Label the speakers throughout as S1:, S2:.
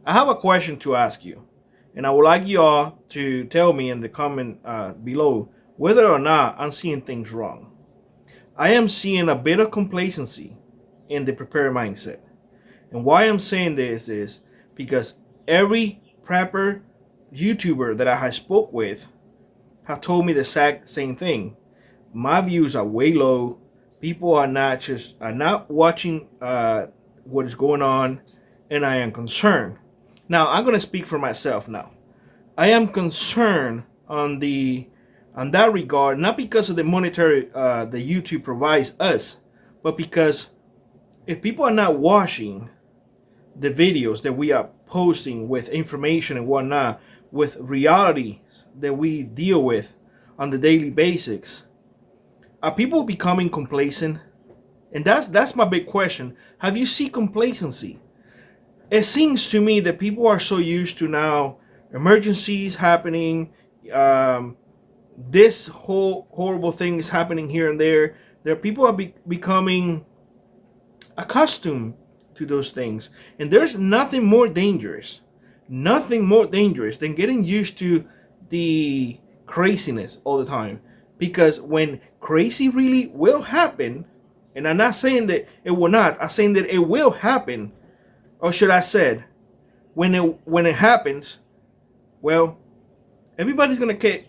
S1: I have a question to ask you, and I would like you all to tell me in the comment below whether or not I'm seeing things wrong. I am seeing a bit of complacency in the prepared mindset. And why I'm saying this is because every prepper YouTuber that I have spoke with have told me the exact same thing. My views are way low. People are not watching what is going on, and I am concerned. Now I'm gonna speak for myself now. I am concerned on that regard, not because of the monetary that YouTube provides us, but because if people are not watching the videos that we are posting with information and whatnot, with realities that we deal with on the daily basics, are people becoming complacent? And that's my big question. Have you seen complacency? It seems to me that people are so used to now emergencies happening, this whole horrible thing is happening here and there. There people are becoming accustomed to those things, and there's nothing more dangerous than getting used to the craziness all the time. Because when crazy really will happen, and I'm not saying that it will not, I'm saying that it will happen, or should I said, when it happens, well, everybody's gonna get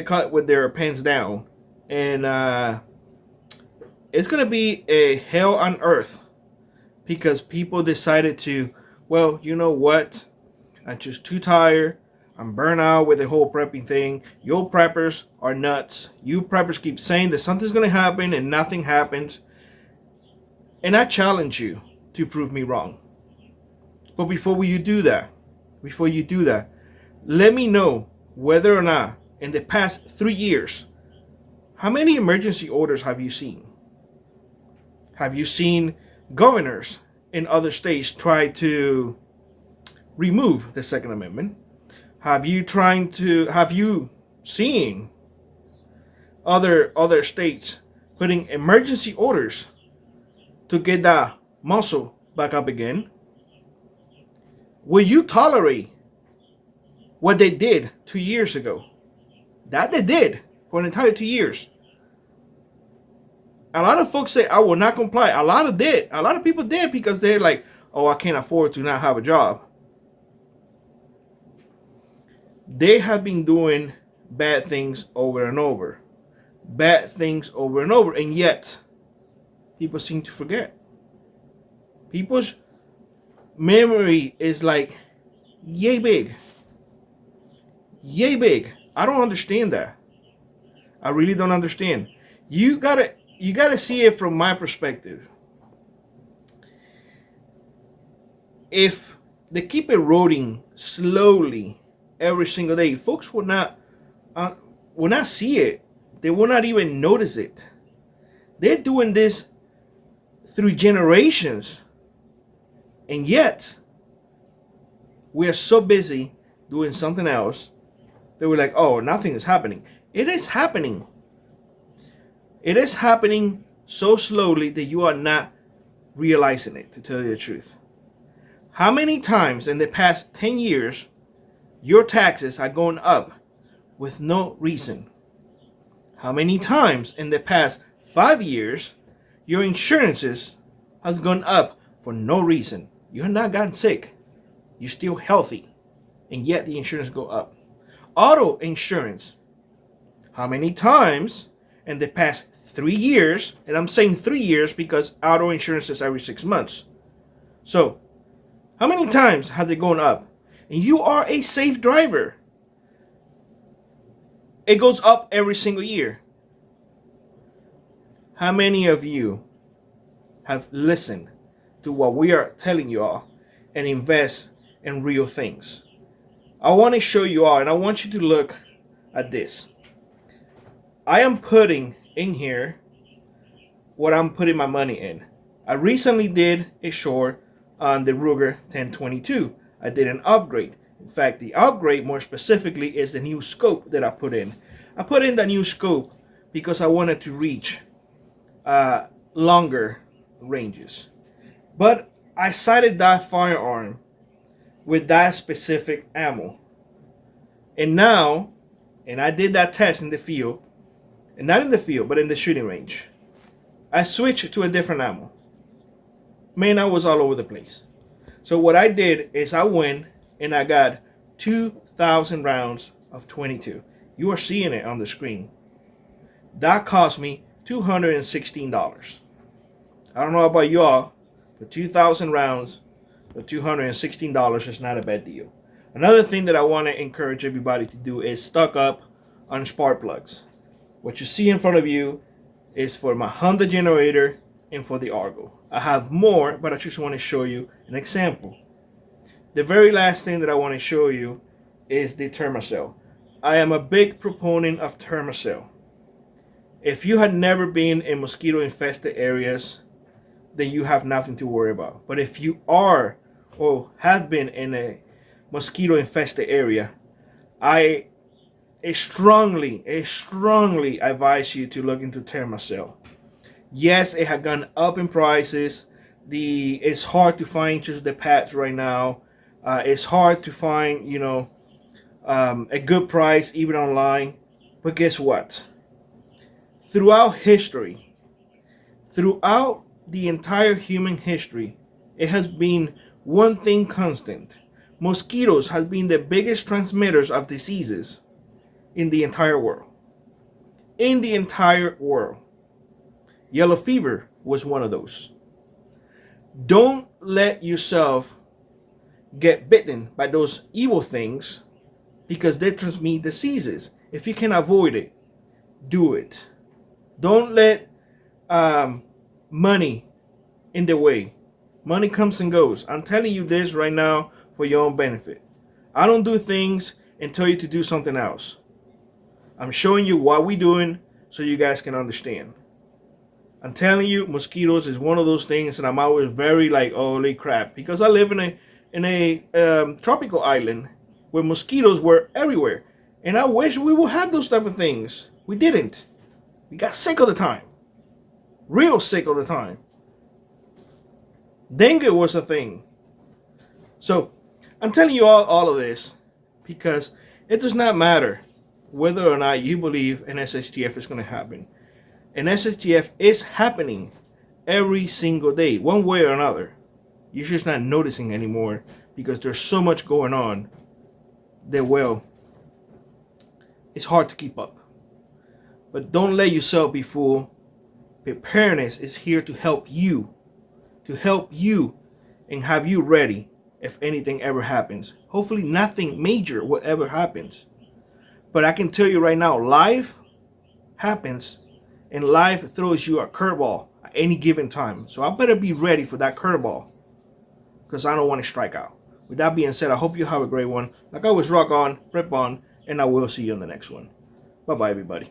S1: caught with their pants down, and it's gonna be a hell on earth because people decided to, well, you know what? I'm just too tired. I'm burnt out with the whole prepping thing. Your preppers are nuts. You preppers keep saying that something's gonna happen and nothing happens. And I challenge you to prove me wrong. But before you do that, let me know whether or not in the past 3 years, how many emergency orders have you seen? Have you seen governors in other states try to remove the Second Amendment? Have you seen other states putting emergency orders to get that muscle back up again? Will you tolerate what they did 2 years ago? That they did for an entire 2 years. A lot of folks say, I will not comply. A lot of people did because they're like, oh, I can't afford to not have a job. They have been doing bad things over and over. And yet, people seem to forget. People's memory is like yay big. I don't understand that. I really don't understand. You gotta see it from my perspective. If they keep eroding slowly every single day, folks will not see it. They will not even notice it. They're doing this through generations, and yet we are so busy doing something else that we're like, oh, nothing is happening. It is happening. It is happening so slowly that you are not realizing it, to tell you the truth. How many times in the past 10 years your taxes are going up with no reason? How many times in the past 5 years your insurances has gone up for no reason? You have not gotten sick. You're still healthy, and yet the insurance go up. Auto insurance. How many times in the past 3 years, and I'm saying 3 years because auto insurance is every 6 months. So, how many times has it gone up? And you are a safe driver. It goes up every single year. How many of you have listened to what we are telling you all and invest in real things? I want to show you all, and I want you to look at this. I am putting in here what I'm putting my money in. I recently did a short on the Ruger 1022. I did an upgrade. In fact, the upgrade more specifically is the new scope that I put in. I put in the new scope because I wanted to reach longer ranges. But I sighted that firearm with that specific ammo. And now, and I did that test in the field, and not in the field, but in the shooting range. I switched to a different ammo. Man, I was all over the place. So what I did is I went and I got 2,000 rounds of 22. You are seeing it on the screen. That cost me $216. I don't know about y'all, but 2,000 rounds for $216 is not a bad deal. Another thing that I want to encourage everybody to do is stock up on spark plugs. What you see in front of you is for my Honda generator and for the Argo. I have more, but I just want to show you an example. The very last thing that I want to show you is the Thermacell. I am a big proponent of Thermacell. If you had never been in mosquito infested areas, then you have nothing to worry about. But if you are or have been in a mosquito infested area, I strongly advise you to look into Thermacell. Yes, it has gone up in prices. It's hard to find just the pads right now. It's hard to find, a good price even online. But guess what? Throughout history, throughout the entire human history, it has been one thing constant. Mosquitoes has been the biggest transmitters of diseases in the entire world. In the entire world. Yellow fever was one of those. Don't let yourself get bitten by those evil things because they transmit diseases. If you can avoid it, do it. Don't let money in the way. Money comes and goes. I'm telling you this right now for your own benefit. I don't do things and tell you to do something else. I'm showing you what we're doing so you guys can understand. I'm telling you, mosquitoes is one of those things, and I'm always very like, holy crap, because I live in a tropical island where mosquitoes were everywhere, and I wish we would have those type of things. We didn't. We got sick all the time, real sick all the time. Dengue was a thing. So I'm telling you all of this because it does not matter whether or not you believe an SHTF is going to happen. An SHTF is happening every single day, one way or another. You're just not noticing anymore because there's so much going on that, well, it's hard to keep up. But don't let yourself be fooled. Preparedness is here to help you and have you ready if anything ever happens. Hopefully nothing major will ever happen. But I can tell you right now, life happens and life throws you a curveball at any given time. So I better be ready for that curveball because I don't want to strike out. With that being said, I hope you have a great one. Like always, rock on, rip on, and I will see you in the next one. Bye-bye, everybody.